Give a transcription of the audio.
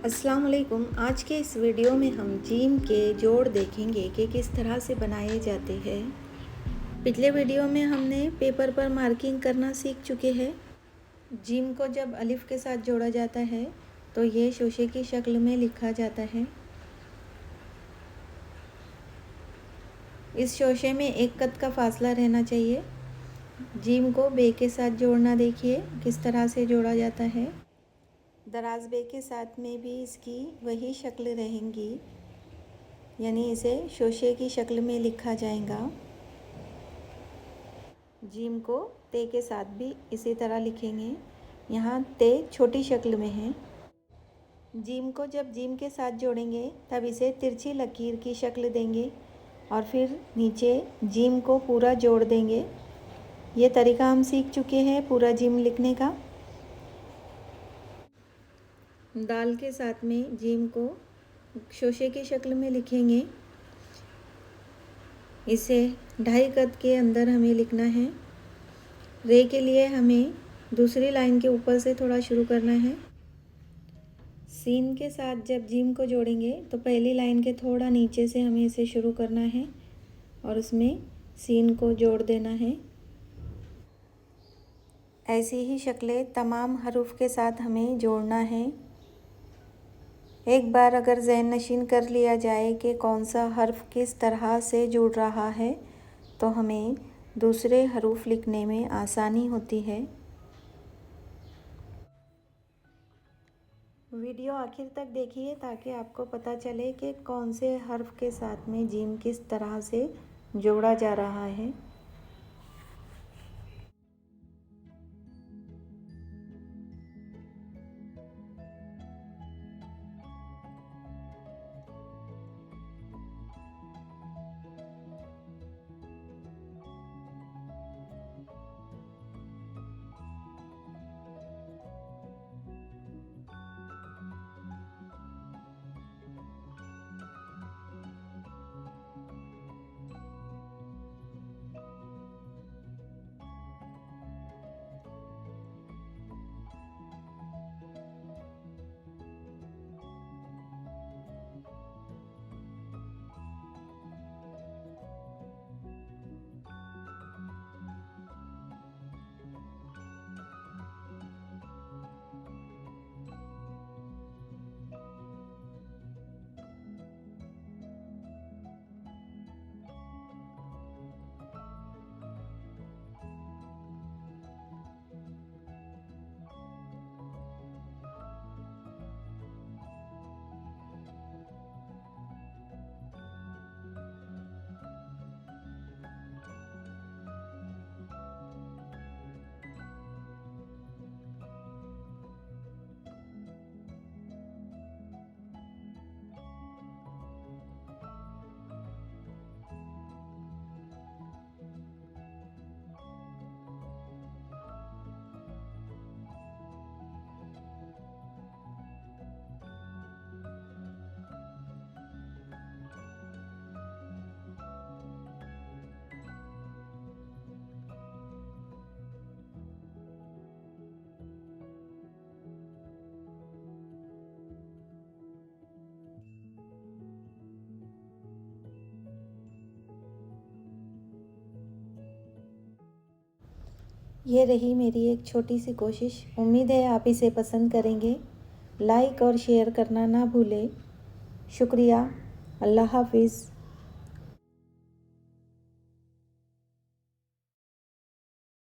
अस्सलाम वालेकुम। आज के इस वीडियो में हम जीम के जोड़ देखेंगे कि किस तरह से बनाए जाते हैं। पिछले वीडियो में हमने पेपर पर मार्किंग करना सीख चुके हैं। जीम को जब अलिफ के साथ जोड़ा जाता है तो ये शोशे की शक्ल में लिखा जाता है। इस शोशे में एक कद का फासला रहना चाहिए। जीम को बे के साथ जोड़ना देखिए किस तरह से जोड़ा जाता है। दराज बे के साथ में भी इसकी वही शक्ल रहेंगी, यानी इसे शोशे की शक्ल में लिखा जाएगा। जीम को ते के साथ भी इसी तरह लिखेंगे। यहाँ ते छोटी शक्ल में है। जीम को जब जीम के साथ जोड़ेंगे तब इसे तिरछी लकीर की शक्ल देंगे और फिर नीचे जीम को पूरा जोड़ देंगे। ये तरीका हम सीख चुके हैं पूरा जीम लिखने का। दाल के साथ में जीम को शोशे की शक्ल में लिखेंगे। इसे 2.5 कद के अंदर हमें लिखना है। रे के लिए हमें दूसरी लाइन के ऊपर से थोड़ा शुरू करना है। सीन के साथ जब जीम को जोड़ेंगे तो पहली लाइन के थोड़ा नीचे से हमें इसे शुरू करना है और उसमें सीन को जोड़ देना है। ऐसी ही शक्लें तमाम हरूफ के साथ हमें जोड़ना है। एक बार अगर ज़हन नशीन कर लिया जाए कि कौन सा हर्फ किस तरह से जुड़ रहा है तो हमें दूसरे हरूफ लिखने में आसानी होती है। वीडियो आखिर तक देखिए ताकि आपको पता चले कि कौन से हर्फ के साथ में जीम किस तरह से जोड़ा जा रहा है। ये रही मेरी एक छोटी सी कोशिश। उम्मीद है आप इसे पसंद करेंगे। लाइक और शेयर करना ना भूलें। शुक्रिया। अल्लाह हाफिज़।